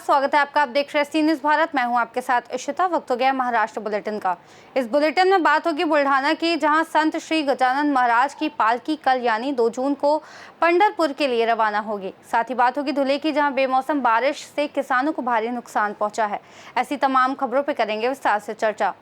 स्वागत है आपका। आप देख रहे हैं सी न्यूज़ भारत। मैं हूं आपके साथ इशिता। वक्त हो गया महाराष्ट्र बुलेटिन का। इस बुलेटिन में बात होगी बुल्ढाना की, जहां संत श्री गजानन महाराज की पालकी कल यानी 2 जून को पंढरपुर के लिए रवाना होगी। साथ ही बात होगी धुले की, जहां बेमौसम बारिश से किसानों को भारी नुकसान पहुंचा है। ऐसी तमाम खबरों पर करेंगे विस्तार से चर्चा।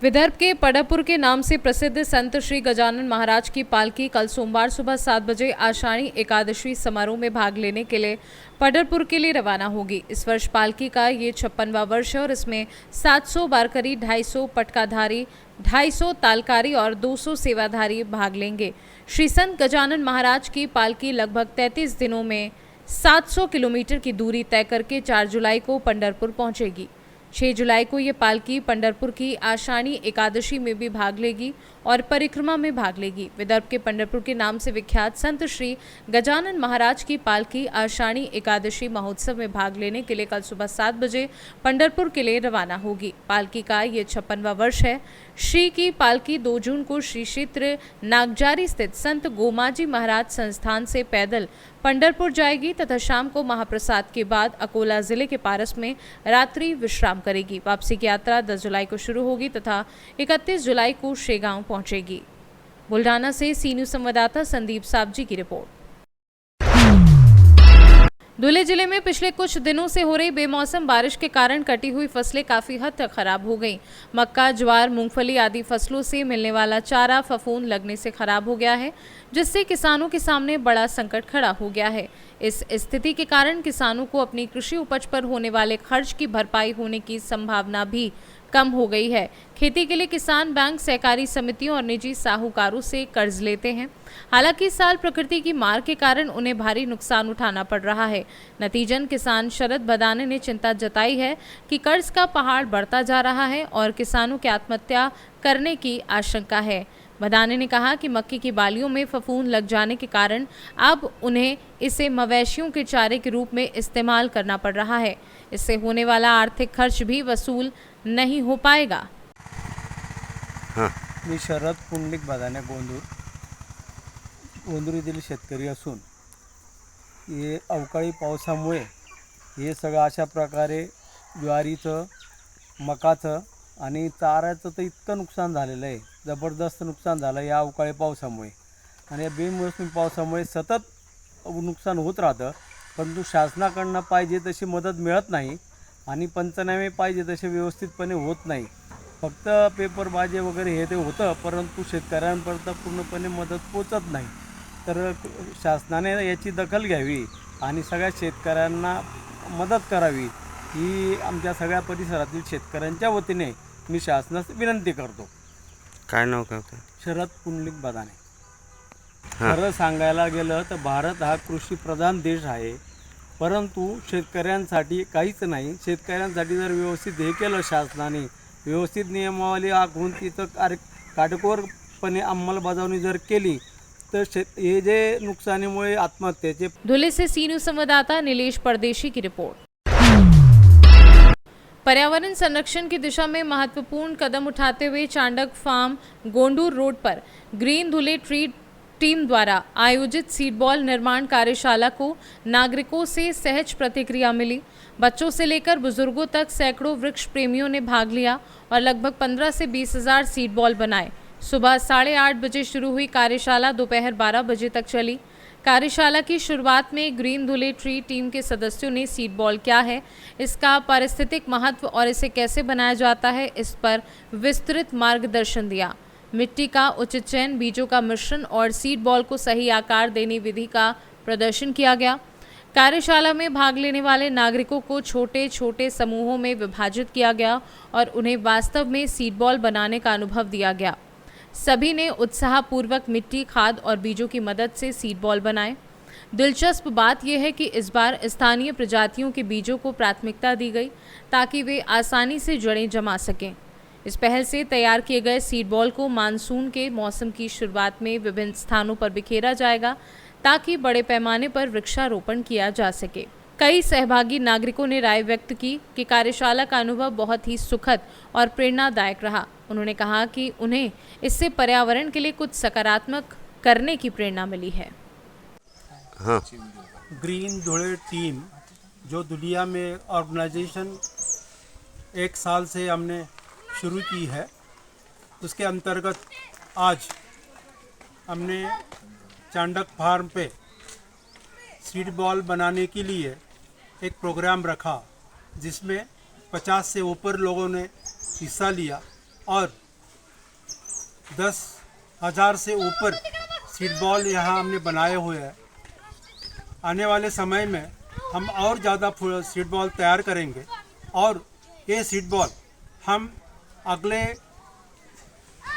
विदर्भ के पंढरपुर के नाम से प्रसिद्ध संत श्री गजानन महाराज की पालकी कल सोमवार सुबह 7 बजे आषाढ़ी एकादशी समारोह में भाग लेने के लिए पंढरपुर के लिए रवाना होगी। इस वर्ष पालकी का ये 56वां वर्ष है और इसमें 700 वारकरी, 250 पटकाधारी, 250 तालकारी और 200 सेवाधारी भाग लेंगे। श्री संत गजानन महाराज की पालकी लगभग 33 दिनों में 700 किलोमीटर की दूरी तय करके 4 जुलाई को पंढरपुर पहुंचेगी। 6 जुलाई को ये पालकी पंढरपुर की आषाढ़ी एकादशी में भी भाग लेगी और परिक्रमा में भाग लेगी। विदर्भ के पंढरपुर के नाम से विख्यात संत श्री गजानन महाराज की पालकी आषाढ़ी एकादशी महोत्सव में भाग लेने के लिए कल सुबह 7 बजे पंढरपुर के लिए रवाना होगी। पालकी का ये 56वां वर्ष है। श्री की पालकी 2 जून को श्री क्षेत्र नागजारी स्थित संत गोमाजी महाराज संस्थान से पैदल पंढरपुर जाएगी तथा शाम को महाप्रसाद के बाद अकोला जिले के पारस में रात्रि विश्राम करेगी। वापसी की यात्रा 10 जुलाई को शुरू होगी तथा 31 जुलाई को शेगांव पहुंचेगी। बुल्ढाना से सी न्यूज़ संवाददाता संदीप साबजी की रिपोर्ट। धुले जिले में पिछले कुछ दिनों से हो रही बेमौसम बारिश के कारण कटी हुई फसलें काफी हद तक खराब हो गईं। मक्का, ज्वार, मूंगफली आदि फसलों से मिलने वाला चारा फफूंद लगने से खराब हो गया है, जिससे किसानों के सामने बड़ा संकट खड़ा हो गया है। इस स्थिति के कारण किसानों को अपनी कृषि उपज पर होने वाले खर्च की भरपाई होने की संभावना भी कम हो गई है। खेती के लिए किसान बैंक, सहकारी समितियों और निजी साहूकारों से कर्ज लेते हैं। हालांकि इस साल प्रकृति की मार के कारण उन्हें भारी नुकसान उठाना पड़ रहा है। नतीजन किसान शरद बदाने ने चिंता जताई है कि कर्ज का पहाड़ बढ़ता जा रहा है और किसानों की आत्महत्या करने की आशंका है। बदाने ने कहा कि मक्की की बालियों में फफूंद लग जाने के कारण अब उन्हें इसे मवेशियों के चारे के रूप में इस्तेमाल करना पड़ रहा है। इससे होने वाला आर्थिक खर्च भी वसूल नहीं हो पाएगा। मी शरद पुंडलिक बदाने गोंदूर येथील शेतकरी असून हे अवकाळी पावसामुळे हे सगळं अशा प्रकारे ज्वारीचं, मकाचं आणि चाऱ्याचं तर इतकं नुकसान झालेलं आहे, जबरदस्त नुकसान झालं या अवकाळी पावसामुळे। आणि या बेमोसमी पावसामुळे सतत नुकसान होत राहतं, परंतु शासनाकडनं पाहिजे तशी मदत मिळत नाही आणि पंचनामे पाहिजे तसे व्यवस्थितपणे होत नाही। फक्त पेपरबाजी वगैरे हे ते होतं, परंतु शेतकऱ्यांपर्यंत पूर्णपणे मदत पोचत नाही। तर शासनाने याची दखल घ्यावी आणि सगळ्या शेतकऱ्यांना मदत करावी ही आमच्या सगळ्या परिसरातील शेतकऱ्यांच्या वतीने मी शासनास विनंती करतो। काय नाव काय होतं? शरद पुंडलिक बदाने। खरं सांगायला गेलं तर भारत हा कृषीप्रधान देश आहे, परंतु शेतकऱ्यांसाठी काहीच नाही। शेतकऱ्यांसाठी जर व्यवस्थित हे केलं शासनाने, व्यवस्थित नियमावली आखून तिचं काटेकोरपणे अंमलबजावणी जर केली तर हे जे नुकसानीमुळे आत्महत्येचे। धुले से सी न्यूज़ संवाददाता नीलेश परदेशी की रिपोर्ट। पर्यावरण संरक्षण की दिशा में महत्वपूर्ण कदम उठाते हुए चांडक फार्म गोंडूर रोड पर ग्रीन धुले ट्री टीम द्वारा आयोजित सीडबॉल निर्माण कार्यशाला को नागरिकों से सहज प्रतिक्रिया मिली। बच्चों से लेकर बुजुर्गों तक सैकड़ों वृक्ष प्रेमियों ने भाग लिया और लगभग 15 से 20 हज़ार सीडबॉल बनाए। सुबह 8:30 बजे शुरू हुई कार्यशाला दोपहर 12 बजे तक चली। कार्यशाला की शुरुआत में ग्रीन धुले ट्री टीम के सदस्यों ने सीडबॉल क्या है, इसका पारिस्थितिक महत्व और इसे कैसे बनाया जाता है, इस पर विस्तृत मार्गदर्शन दिया। मिट्टी का उचित चयन, बीजों का मिश्रण और सीड बॉल को सही आकार देने विधि का प्रदर्शन किया गया। कार्यशाला में भाग लेने वाले नागरिकों को छोटे छोटे समूहों में विभाजित किया गया और उन्हें वास्तव में सीड बॉल बनाने का अनुभव दिया गया। सभी ने उत्साहपूर्वक मिट्टी, खाद और बीजों की मदद से सीड बॉल बनाए। दिलचस्प बात यह है कि इस बार स्थानीय प्रजातियों के बीजों को प्राथमिकता दी गई ताकि वे आसानी से जड़ें जमा सकें। इस पहल से तैयार किए गए सीड बॉल को मानसून के मौसम की शुरुआत में विभिन्न स्थानों पर बिखेरा जाएगा ताकि बड़े पैमाने पर वृक्षारोपण किया जा सके। कई सहभागी नागरिकों ने राय व्यक्त की कि कार्यशाला का अनुभव बहुत ही सुखद और प्रेरणादायक रहा। उन्होंने कहा कि उन्हें इससे पर्यावरण के लिए कुछ सकारात्मक करने की प्रेरणा मिली है। हाँ। ग्रीन धुळे टीम जो दुनिया में ऑर्गेनाइजेशन 1 साल से हमने शुरू की है, उसके अंतर्गत आज हमने चांडक फार्म पे सीड बॉल बनाने के लिए एक प्रोग्राम रखा, जिसमें 50 से ऊपर लोगों ने हिस्सा लिया और 10,000 से ऊपर सीड बॉल यहाँ हमने बनाए हुए हैं। आने वाले समय में हम और ज़्यादा सीड बॉल तैयार करेंगे और ये सीड बॉल हम अगले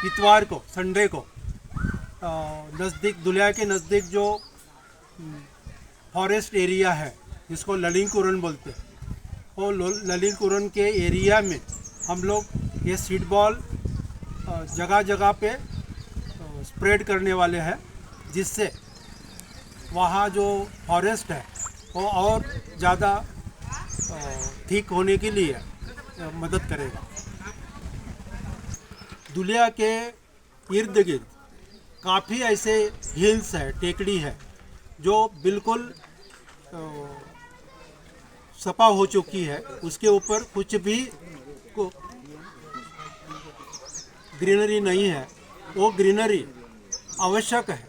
इतवार को, संडे को, नज़दीक दुलिया के नज़दीक जो फॉरेस्ट एरिया है जिसको ललिंगकुरन बोलते हैं, वो ललिंगकुरन के एरिया में हम लोग ये सीड बॉल जगह जगह पे स्प्रेड करने वाले हैं, जिससे वहाँ जो फॉरेस्ट है वो और ज़्यादा ठीक होने के लिए मदद करेगा। दुलिया के इर्द गिर्द काफ़ी ऐसे हिल्स है, टेकड़ी है, जो बिल्कुल सपा हो चुकी है। उसके ऊपर कुछ भी ग्रीनरी नहीं है। वो ग्रीनरी आवश्यक है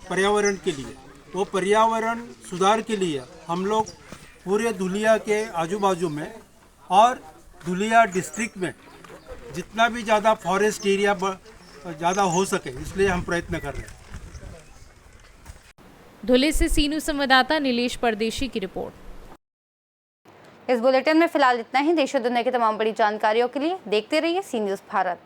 पर्यावरण के लिए। वो पर्यावरण सुधार के लिए हम लोग पूरे धुलिया के आजू बाजू में और धुलिया डिस्ट्रिक्ट में जितना भी ज़्यादा फॉरेस्ट एरिया ज़्यादा हो सके, इसलिए हम प्रयत्न कर रहे हैं। धुले से सीनू संवाददाता नीलेश परदेशी की रिपोर्ट। इस बुलेटिन में फिलहाल इतना ही। देश और दुनिया की तमाम बड़ी जानकारियों के लिए देखते रहिए सी न्यूज़ भारत।